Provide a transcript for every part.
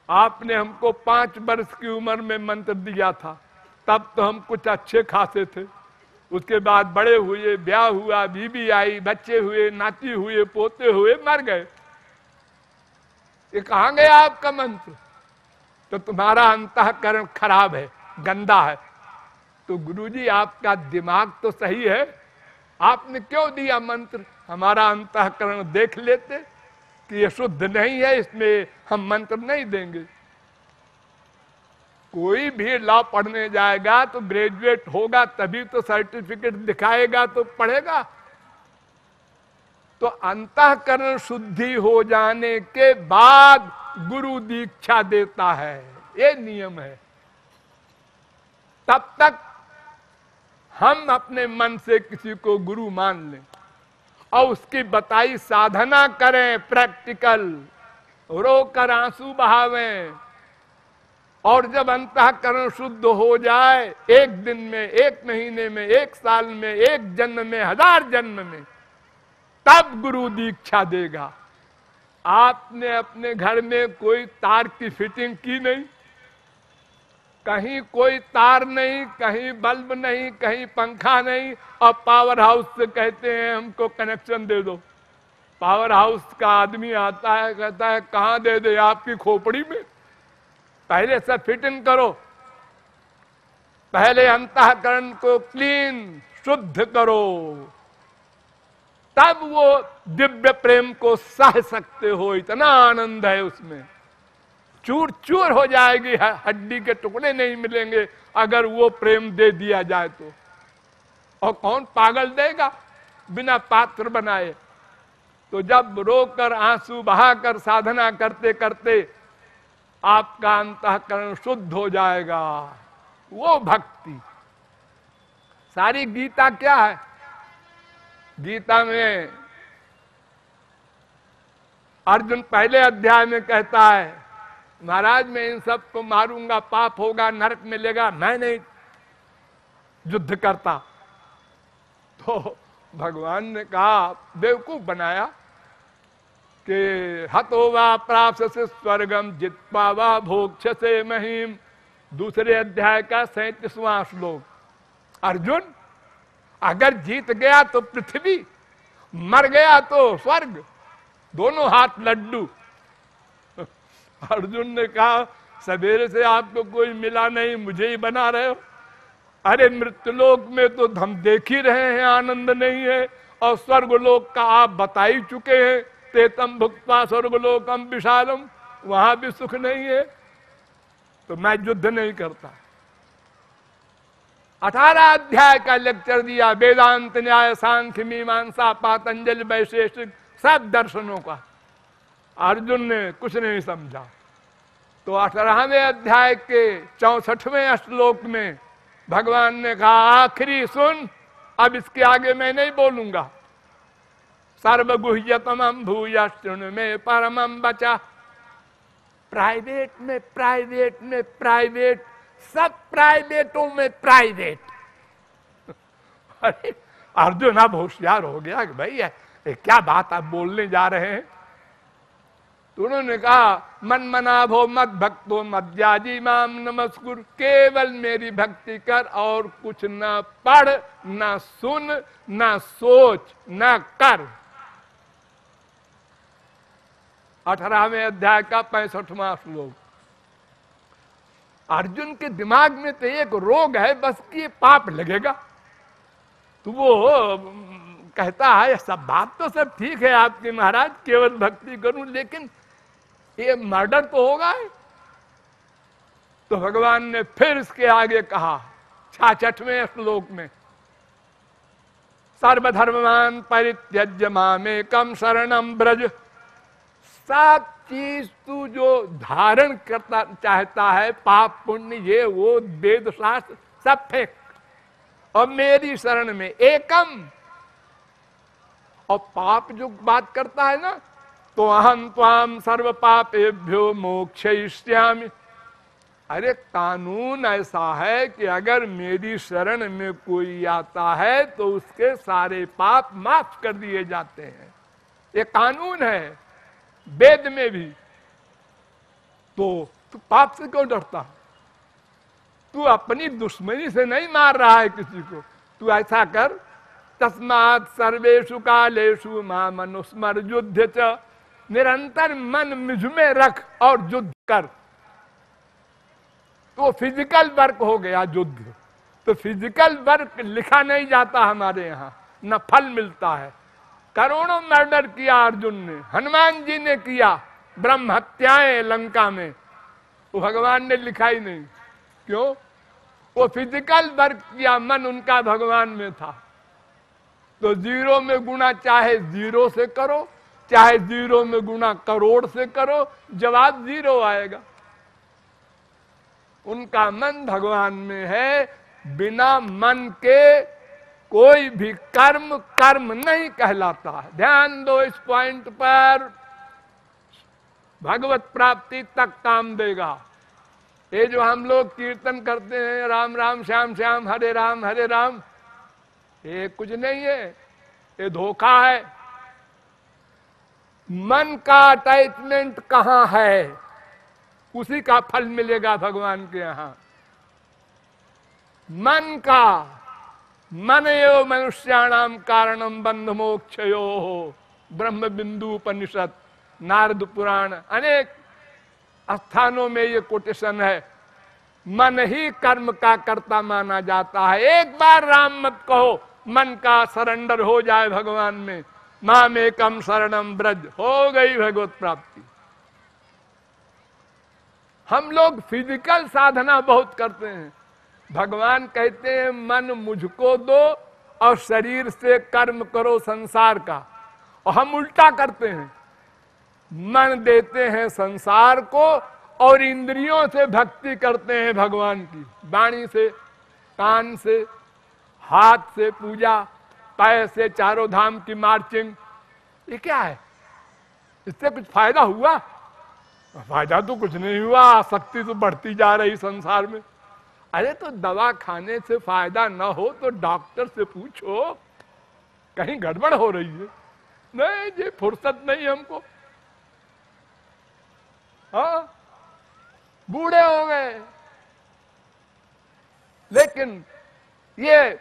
आपने हमको 5 वर्ष की उम्र में मंत्र दिया था, तब तो हम कुछ अच्छे खासे थे। उसके बाद बड़े हुए, ब्याह हुआ, बीबी आई, बच्चे हुए, नाती हुए, पोते हुए, मर गए। ये कहां गया आपका मंत्र? तो तुम्हारा अंतःकरण खराब है, गंदा है। तो गुरुजी आपका दिमाग तो सही है, आपने क्यों दिया मंत्र? हमारा अंतःकरण देख लेते कि ये शुद्ध नहीं है, इसमें हम मंत्र नहीं देंगे। कोई भी लॉ पढ़ने जाएगा तो ग्रेजुएट होगा, तभी तो सर्टिफिकेट दिखाएगा तो पढ़ेगा। तो अंतःकरण शुद्धि हो जाने के बाद गुरु दीक्षा देता है, ये नियम है। तब तक हम अपने मन से किसी को गुरु मान लें और उसकी बताई साधना करें, प्रैक्टिकल, रोकर आंसू बहावें, और जब अंतःकरण शुद्ध हो जाए, 1 दिन में, 1 महीने में, 1 साल में, 1 जन्म में, 1000 जन्म में, तब गुरु दीक्षा देगा। आपने अपने घर में कोई तार की फिटिंग की नहीं, कहीं कोई तार नहीं, कहीं बल्ब नहीं, कहीं पंखा नहीं, और पावर हाउस से कहते हैं हमको कनेक्शन दे दो। पावर हाउस का आदमी आता है, कहता है कहां दे दे? आपकी खोपड़ी में। पहले सब फिटिंग करो, पहले अंतःकरण को क्लीन, शुद्ध करो, तब वो दिव्य प्रेम को सह सकते हो। इतना आनंद है उसमें, चूर चूर हो जाएगी, हड्डी के टुकड़े नहीं मिलेंगे अगर वो प्रेम दे दिया जाए तो। और कौन पागल देगा बिना पात्र बनाए? तो जब रोकर आंसू बहाकर साधना करते करते आपका अंतःकरण शुद्ध हो जाएगा, वो भक्ति। सारी गीता क्या है? गीता में अर्जुन पहले अध्याय में कहता है, महाराज मैं इन सब को मारूंगा, पाप होगा, नरक मिलेगा, मैं नहीं युद्ध करता। तो भगवान ने कहा, बेवकूफ बनाया कि हतो वा प्राप्स्यसि स्वर्गम जित्वा वा भोक्ष्यसे महीम। दूसरे अध्याय का 37वां श्लोक। अर्जुन, अगर जीत गया तो पृथ्वी, मर गया तो स्वर्ग, दोनों हाथ लड्डू। अर्जुन ने कहा, सवेरे से आपको कोई मिला नहीं, मुझे ही बना रहे हो? अरे मृत्युलोक में तो हम देख ही रहे हैं आनंद नहीं है, और स्वर्गलोक का आप बता ही चुके हैं, तेतम भुक्त्वा स्वर्गलोकम विशालम, वहां भी सुख नहीं है। तो मैं युद्ध नहीं करता। 18 अध्याय का लेक्चर दिया, वेदांत, न्याय, सांख्य, मीमांसा, पातंजलि, वैशेषिक, सब दर्शनों का। अर्जुन ने कुछ नहीं समझा। तो 18वें अध्याय के 64वें श्लोक में भगवान ने कहा, आखिरी सुन, अब इसके आगे मैं नहीं बोलूंगा। सर्वगुह्यतमं भूय शृणु मे परमं वचः। प्राइवेट में प्राइवेट में प्राइवेट, सब प्राइवेटों में प्राइवेट। अरे अर्जुन अब होशियार हो गया कि भाई ये क्या बात आप बोलने जा रहे हैं। तो उन्होंने कहा, मन मना भो मत भक्तो मद्याजी माम नमस्कुर, केवल मेरी भक्ति कर और कुछ ना पढ़, ना सुन, ना सोच, ना कर। 18वें अध्याय का 65वां श्लोक। अर्जुन के दिमाग में तो एक रोग है बस कि पाप लगेगा। तो वो कहता है, सब बात तो सब ठीक है आपकी महाराज, केवल भक्ति करूं, लेकिन ये मर्डर तो होगा। तो भगवान ने फिर इसके आगे कहा 66वें श्लोक में, सर्वधर्मान परित्यज्य मामेकं शरणं व्रज। सब चीज तू जो धारण करता चाहता है, पाप पुण्य ये वो वेद शास्त्र सब फेंक, और मेरी शरण में एकम। और पाप जो बात करता है ना, तो अहं त्वाम सर्व पापेभ्यो मोक्षयिष्यामि। अरे कानून ऐसा है कि अगर मेरी शरण में कोई आता है तो उसके सारे पाप माफ कर दिए जाते हैं। ये कानून है, वेद में भी। तो तू पाप से क्यों डरता है? तू अपनी दुश्मनी से नहीं मार रहा है किसी को। तू ऐसा कर, तस्मात् सर्वेषु कालेषु मां मनुस्मर युद्ध च, निरंतर मन मुझ में रख और युद्ध कर। तो फिजिकल वर्क हो गया युद्ध। तो फिजिकल वर्क लिखा नहीं जाता हमारे यहाँ, न फल मिलता है। करोड़ों मर्डर किया अर्जुन ने, हनुमान जी ने किया, ब्रह्म हत्याएं लंका में, वो भगवान ने लिखा ही नहीं। क्यों? वो फिजिकल वर्क किया, मन उनका भगवान में था। तो जीरो में गुणा चाहे जीरो से करो, चाहे जीरो में गुणा करोड़ से करो, जवाब जीरो आएगा। उनका मन भगवान में है। बिना मन के कोई भी कर्म कर्म नहीं कहलाता है। ध्यान दो इस पॉइंट पर, भगवत प्राप्ति तक काम देगा। ये जो हम लोग कीर्तन करते हैं, राम राम श्याम श्याम हरे राम, ये कुछ नहीं है, ये धोखा है। मन का अटैचमेंट कहां है, उसी का फल मिलेगा भगवान के यहां। मन का, मन एव मनुष्याणाम कारणम बंध मोक्षयो हो, ब्रह्म बिंदु उपनिषद, नारद पुराण, अनेक स्थानों में ये कोटेशन है। मन ही कर्म का कर्ता माना जाता है। एक बार राम मत कहो, मन का सरेंडर हो जाए भगवान में, माम एकम शरणम ब्रज, हो गई भगवत प्राप्ति। हम लोग फिजिकल साधना बहुत करते हैं। भगवान कहते हैं मन मुझको दो और शरीर से कर्म करो संसार का, और हम उल्टा करते हैं। मन देते हैं संसार को और इंद्रियों से भक्ति करते हैं भगवान की, वाणी से, कान से, हाथ से पूजा, पैर से चारों धाम की मार्चिंग। ये क्या है? इससे कुछ फायदा हुआ? फायदा तो कुछ नहीं हुआ, आसक्ति तो बढ़ती जा रही संसार में। अरे तो दवा खाने से फायदा न हो तो डॉक्टर से पूछो, कहीं गड़बड़ हो रही है। नहीं जी, फुर्सत नहीं हमको। हाँ, बूढ़े हो गए, लेकिन ये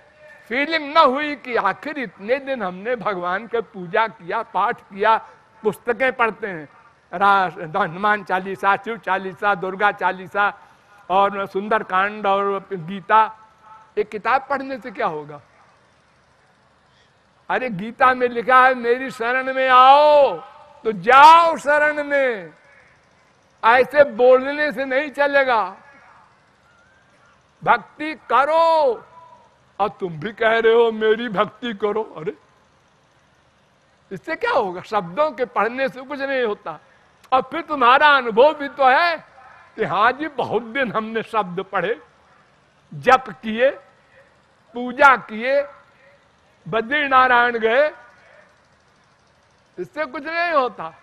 फीलिंग न हुई कि आखिर इतने दिन हमने भगवान के पूजा किया, पाठ किया, पुस्तकें पढ़ते हैं, हनुमान चालीसा, शिव चालीसा, दुर्गा चालीसा और सुंदर कांड और गीता। एक किताब पढ़ने से क्या होगा? अरे गीता में लिखा है मेरी शरण में आओ, तो जाओ शरण में। ऐसे बोलने से नहीं चलेगा, भक्ति करो। और तुम भी कह रहे हो मेरी भक्ति करो, अरे इससे क्या होगा? शब्दों के पढ़ने से कुछ नहीं होता। और फिर तुम्हारा अनुभव भी तो है कि हाँ जी बहुत दिन हमने शब्द पढ़े, जप किए, पूजा किए, बद्री नारायण गए, इससे कुछ नहीं होता।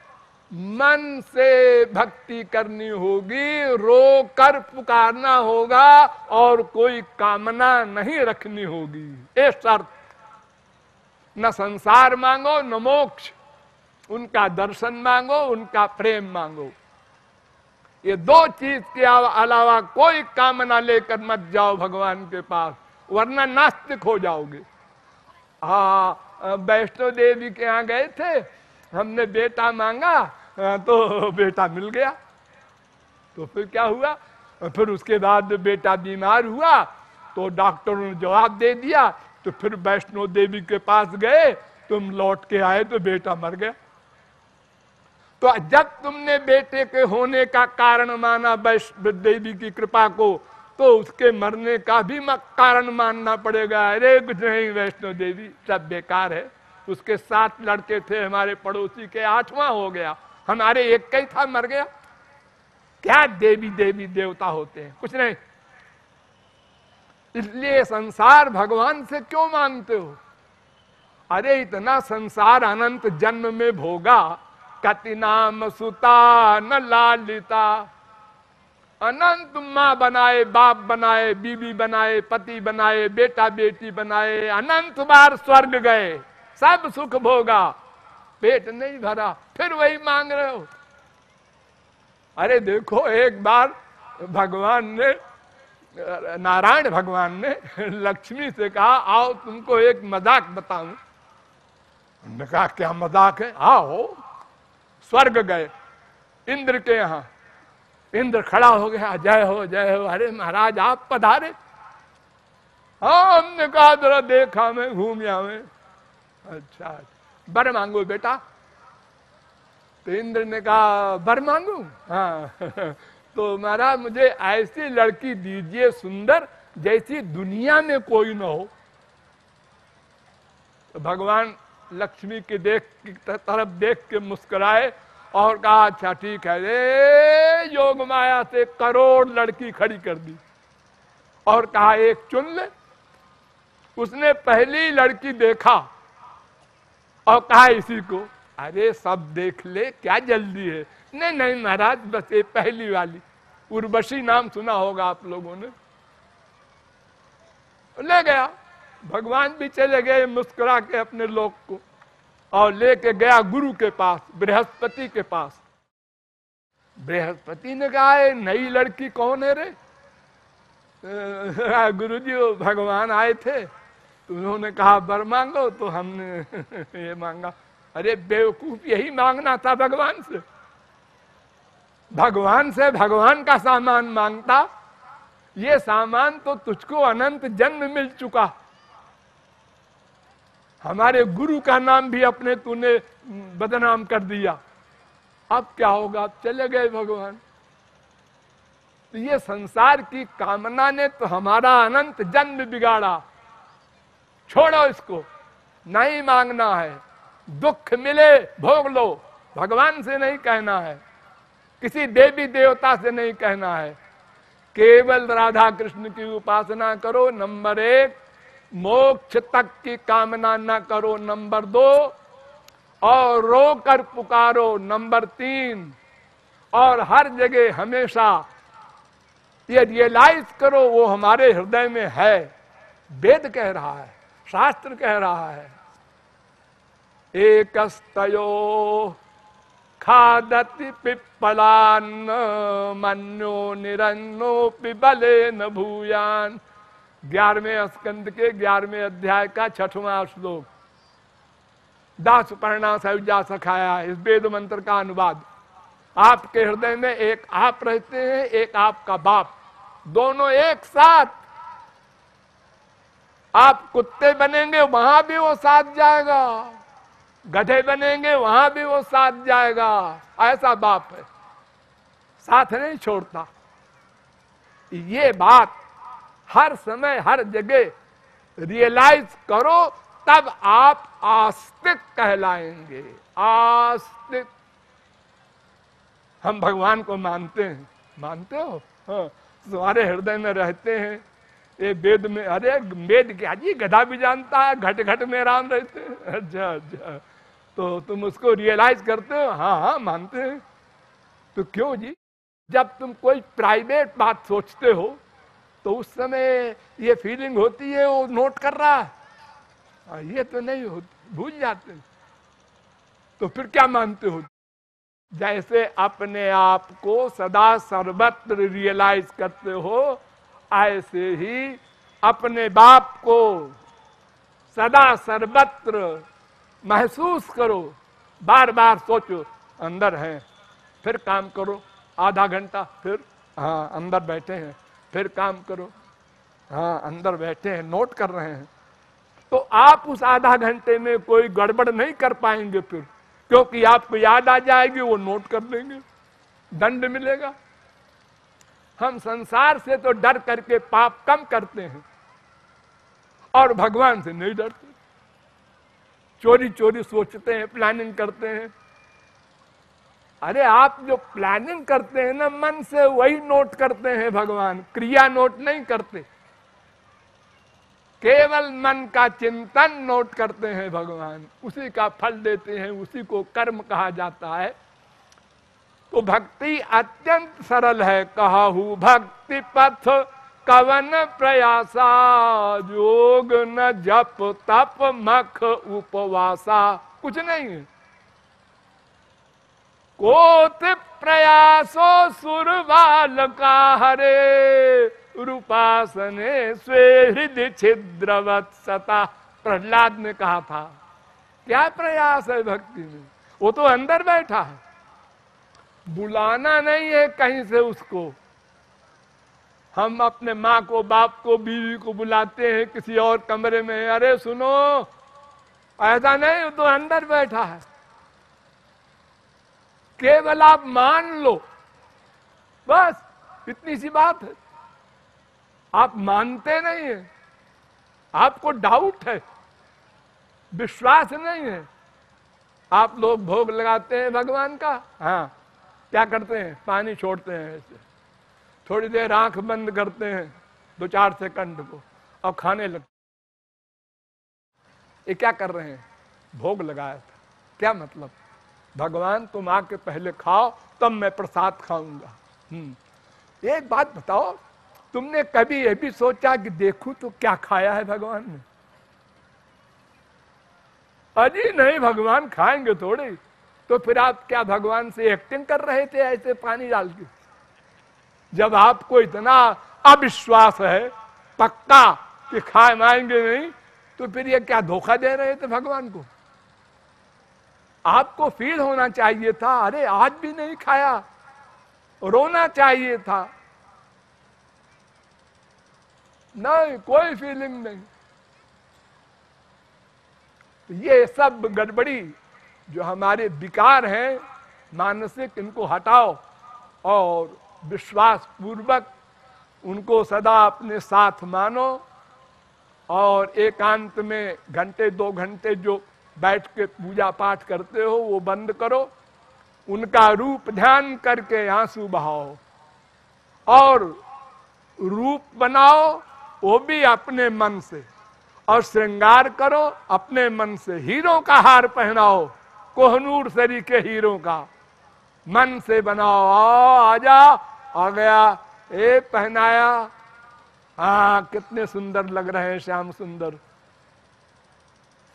मन से भक्ति करनी होगी, रो कर पुकारना होगा और कोई कामना नहीं रखनी होगी। ये शर्त। न संसार मांगो न मोक्ष, उनका दर्शन मांगो, उनका प्रेम मांगो। ये दो चीज के अलावा कोई कामना लेकर मत जाओ भगवान के पास, वरना नास्तिक हो जाओगे। हाँ, वैष्णो देवी के यहाँ गए थे, हमने बेटा मांगा तो बेटा मिल गया। तो फिर क्या हुआ? फिर उसके बाद बेटा बीमार हुआ तो डॉक्टरों ने जवाब दे दिया। तो फिर वैष्णो देवी के पास गए, तुम लौट के आए तो बेटा मर गया। तो जब तुमने बेटे के होने का कारण माना वैष्णो देवी की कृपा को, तो उसके मरने का भी कारण मानना पड़ेगा। अरे कुछ नहीं, वैष्णो देवी सब बेकार है। उसके 7 लड़के थे हमारे पड़ोसी के, 8वां हो गया, हमारे एक का ही था, मर गया। क्या देवी देवी देवता होते हैं? कुछ नहीं। इसलिए संसार भगवान से क्यों मांगते हो? अरे इतना संसार अनंत जन्म में भोगा, कति नाम सुता न लालिता। अनंत माँ बनाए, बाप बनाए, बीबी बनाए, पति बनाए, बेटा बेटी बनाए, अनंत बार स्वर्ग गए, सब सुख भोगा, पेट नहीं भरा, फिर वही मांग रहे हो। अरे देखो, एक बार भगवान ने, नारायण भगवान ने लक्ष्मी से कहा, आओ तुमको एक मजाक बताऊं। उन्होंने कहा क्या मजाक है? आओ। स्वर्ग गए इंद्र के यहां। इंद्र खड़ा हो गया, जय हो जय हो। अरे महाराज आप पधारे? हाँ, हमने कहा जरा देखा मैं, घूम आवे। अच्छा, बर मांगो बेटा। तो इंद्र ने कहा बर मांगू? हाँ। तो महाराज मुझे ऐसी लड़की दीजिए सुंदर, जैसी दुनिया में कोई न हो। तो भगवान लक्ष्मी की तरफ देख के मुस्कुराए और कहा अच्छा ठीक है। रे योग माया से करोड़ लड़की खड़ी कर दी और कहा एक चुन ले। उसने पहली लड़की देखा और कहा इसी को। अरे सब देख ले, क्या जल्दी है? नहीं नहीं महाराज, बस ये पहली वाली। उर्वशी नाम सुना होगा आप लोगों ने। ले गया, भगवान भी चले गए मुस्कुरा के अपने लोक को, और लेके गया गुरु के पास, बृहस्पति के पास। बृहस्पति ने कहा नई लड़की कौन है रे? गुरुजी वो भगवान आए थे, तो उन्होंने कहा बर मांगो, तो हमने ये मांगा। अरे बेवकूफ, यही मांगना था भगवान से। भगवान से भगवान का सामान मांगता। ये सामान तो तुझको अनंत जन्म मिल चुका। हमारे गुरु का नाम भी अपने तूने बदनाम कर दिया। अब क्या होगा? अब चले गए भगवान। तो ये संसार की कामना ने तो हमारा अनंत जन्म बिगाड़ा। छोड़ो इसको, नहीं मांगना है। दुख मिले भोग लो, भगवान से नहीं कहना है, किसी देवी देवता से नहीं कहना है। केवल राधा कृष्ण की उपासना करो, नंबर 1। मोक्ष तक की कामना न करो, नंबर 2। और रो कर पुकारो, नंबर 3। और हर जगह हमेशा ये रियलाइज करो वो हमारे हृदय में है। वेद कह रहा है, शास्त्र कह रहा है। एकस्तयो खादति पिप्पलान्न मन्यो निरन्नो पिबले न भूयान। 11वें स्कंद के 11वें अध्याय का 6वां श्लोक। दास पर्णा सयुजा सखाया, इस वेद मंत्र का अनुवाद। आपके हृदय में एक आप रहते हैं, एक आपका बाप, दोनों एक साथ। आप कुत्ते बनेंगे वहां भी वो साथ जाएगा, गधे बनेंगे वहां भी वो साथ जाएगा। ऐसा बाप है, साथ नहीं छोड़ता। ये बात हर समय हर जगह रियलाइज करो, तब आप आस्तिक कहलाएंगे। आस्तिक। हम भगवान को मानते हैं, मानते हो? हाँ, तुम्हारे हृदय में रहते हैं। ये वेद में, अरे वेद क्या जी, गधा भी जानता है, घट घट में राम रहते हैं। अच्छा अच्छा, तो तुम उसको रियलाइज करते हो? हाँ हाँ मानते हैं। तो क्यों जी? जब तुम कोई प्राइवेट बात सोचते हो तो उस समय ये फीलिंग होती है वो नोट कर रहा है, ये तो नहीं होती, भूल जाते। तो फिर क्या मानते हो? जैसे अपने आप को सदा सर्वत्र रियलाइज करते हो, ऐसे ही अपने बाप को सदा सर्वत्र महसूस करो। बार बार सोचो अंदर है, फिर काम करो आधा घंटा, फिर हाँ अंदर बैठे हैं, फिर काम करो, हाँ अंदर बैठे हैं, नोट कर रहे हैं। तो आप उस आधा घंटे में कोई गड़बड़ नहीं कर पाएंगे फिर, क्योंकि आपको याद आ जाएगी, वो नोट कर लेंगे, दंड मिलेगा। हम संसार से तो डर करके पाप कम करते हैं और भगवान से नहीं डरते। चोरी चोरी सोचते हैं, प्लानिंग करते हैं। अरे आप जो प्लानिंग करते हैं ना मन से, वही नोट करते हैं भगवान, क्रिया नोट नहीं करते। केवल मन का चिंतन नोट करते हैं भगवान, उसी का फल देते हैं, उसी को कर्म कहा जाता है। तो भक्ति अत्यंत सरल है। कहू भक्ति पथ कवन प्रयासा, योग न जप तप मख उपवासा। कुछ नहीं है। कोत प्रयासो सुरबाल का हरे रूपासने स्वे हृदय छिद्रवत सता। प्रहलाद ने कहा था क्या प्रयास है भक्ति में, वो तो अंदर बैठा है, बुलाना नहीं है कहीं से उसको। हम अपने माँ को, बाप को, बीवी को बुलाते हैं किसी और कमरे में, अरे सुनो, ऐसा नहीं, वो तो अंदर बैठा है। केवल आप मान लो, बस इतनी सी बात है। आप मानते नहीं है, आपको डाउट है, विश्वास नहीं है। आप लोग भोग लगाते हैं भगवान का, हाँ क्या करते हैं, पानी छोड़ते हैं ऐसे, थोड़ी देर आंख बंद करते हैं 2-4 सेकंड को और खाने लगते। ये क्या कर रहे हैं, भोग लगाया था। क्या मतलब, भगवान तुम आके पहले खाओ तब मैं प्रसाद खाऊंगा। एक बात बताओ, तुमने कभी ये भी सोचा कि देखूं तो क्या खाया है भगवान ने? अजी नहीं, भगवान खाएंगे थोड़े। तो फिर आप क्या भगवान से एक्टिंग कर रहे थे ऐसे पानी डाल के? जब आपको इतना अविश्वास है पक्का कि खाएंगे नहीं, तो फिर ये क्या धोखा दे रहे थे भगवान को? आपको फील होना चाहिए था, अरे आज भी नहीं खाया, रोना चाहिए था। नहीं, कोई फीलिंग नहीं। ये सब गड़बड़ी जो हमारे विकार हैं मानसिक, इनको हटाओ और विश्वास पूर्वक उनको सदा अपने साथ मानो। और एकांत में घंटे 2 घंटे जो बैठ के पूजा पाठ करते हो वो बंद करो, उनका रूप ध्यान करके आंसू बहाओ और रूप बनाओ, वो भी अपने मन से, और श्रृंगार करो अपने मन से। हीरो का हार पहनाओ, कोहनूर सरी के हीरो का, मन से बनाओ। आजा, आ गया, ए पहनाया, हाँ कितने सुंदर लग रहे हैं श्याम सुंदर।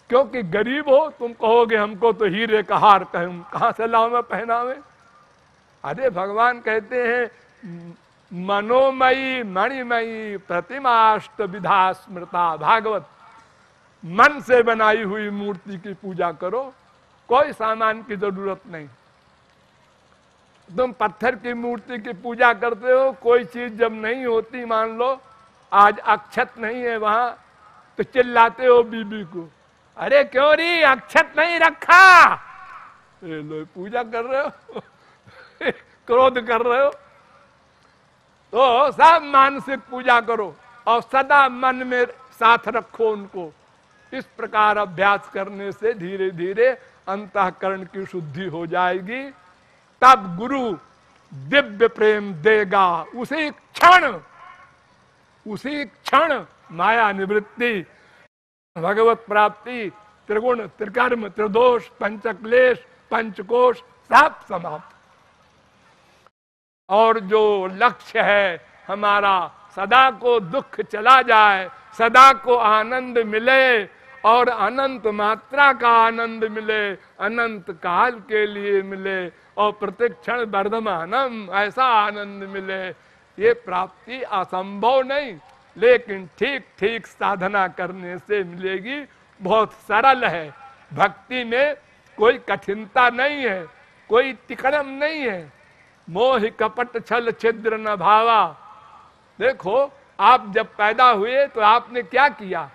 क्योंकि गरीब हो तुम कहोगे हमको तो हीरे का हार कहां से लाऊं मैं पहनावे। अरे भगवान कहते हैं मनोमयी मणिमयी प्रतिमाष्ट विधा स्मृता। भागवत, मन से बनाई हुई मूर्ति की पूजा करो, कोई सामान की जरूरत नहीं। तुम पत्थर की मूर्ति की पूजा करते हो, कोई चीज जब नहीं होती, मान लो आज अक्षत नहीं है वहां, तो चिल्लाते हो बीबी को, अरे क्यों री अक्षत नहीं रखा? लो पूजा कर रहे हो क्रोध कर रहे हो। तो सब मानसिक पूजा करो और सदा मन में साथ रखो उनको। इस प्रकार अभ्यास करने से धीरे धीरे अंतःकरण की शुद्धि हो जाएगी। तब गुरु दिव्य प्रेम देगा। उसी क्षण माया निवृत्ति, भगवत प्राप्ति, त्रिगुण त्रिकर्म त्रिदोष पंचक्लेश पंचकोश सब समाप्त। और जो लक्ष्य है हमारा, सदा को दुख चला जाए, सदा को आनंद मिले और अनंत मात्रा का आनंद मिले, अनंत काल के लिए मिले और प्रतिक्षण वर्धमानम ऐसा आनंद मिले, ये प्राप्ति असंभव नहीं, लेकिन ठीक ठीक साधना करने से मिलेगी। बहुत सरल है, भक्ति में कोई कठिनता नहीं है, कोई तिकड़म नहीं है। मोह कपट छल छिद्र न भावा। देखो, आप जब पैदा हुए तो आपने क्या किया?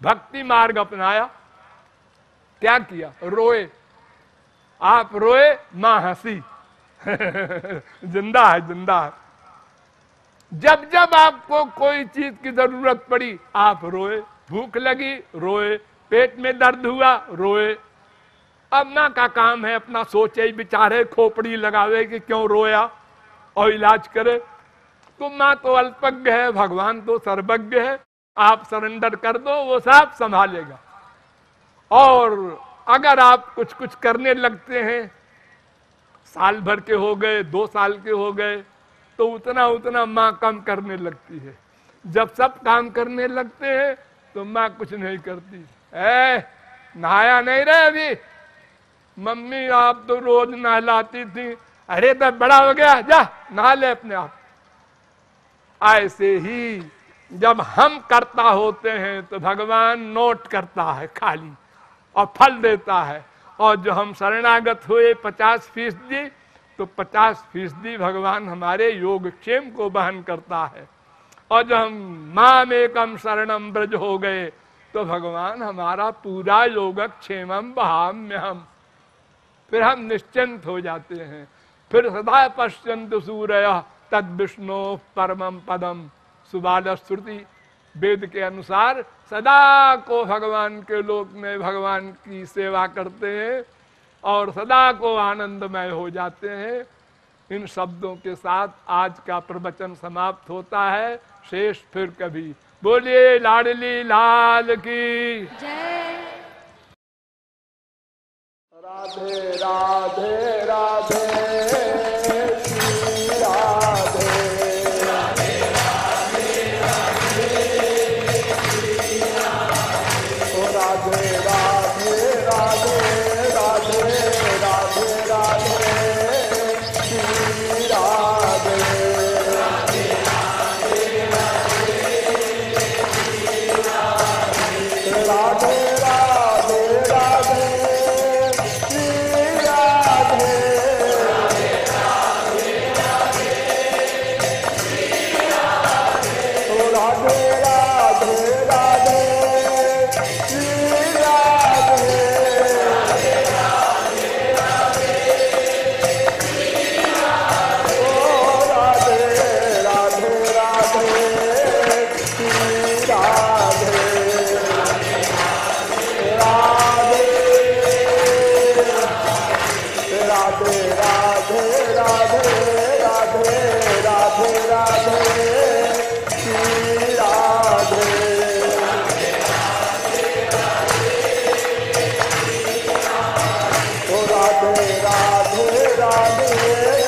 भक्ति मार्ग अपनाया। क्या किया? रोए। आप रोए, मां हंसी जिंदा है, जिंदा है। जब जब आपको कोई चीज की जरूरत पड़ी आप रोए, भूख लगी रोए, पेट में दर्द हुआ रोए। अब माँ का काम है अपना सोचे विचारे, खोपड़ी लगावे कि क्यों रोया और इलाज करे। तो माँ तो अल्पज्ञ है, भगवान तो सर्वज्ञ है। आप सरेंडर कर दो, वो सब संभालेगा। और अगर आप कुछ कुछ करने लगते हैं, साल भर के हो गए, 2 साल के हो गए, तो उतना उतना माँ कम करने लगती है। जब सब काम करने लगते हैं तो माँ कुछ नहीं करती। नहाया नहीं रहे अभी, मम्मी आप तो रोज नहलाती थी, अरे तो बड़ा हो गया, जा नहा ले अपने आप। ऐसे ही जब हम कर्ता होते हैं तो भगवान नोट करता है खाली और फल देता है। और जो हम शरणागत हुए 50% तो 50% भगवान हमारे योगक्षेम को वहन करता है। और जब हम मामेकम शरणम ब्रज हो गए तो भगवान हमारा पूरा योगक्षेमम वहाम्यहम्, फिर हम निश्चिंत हो जाते हैं। फिर सदा पश्यन्तु सूरयः तद विष्णु परमम पदम। सुबाल श्रुति वेद के अनुसार सदा को भगवान के लोक में भगवान की सेवा करते हैं और सदा को आनंदमय हो जाते हैं। इन शब्दों के साथ आज का प्रवचन समाप्त होता है। शेष फिर कभी। बोलिए लाडली लाल की जय। राधे राधे राधे श्री राधे। ओ राधे राधे राधे राधे राधे राधे श्री राधे। राधे राधे राधे राधे राधे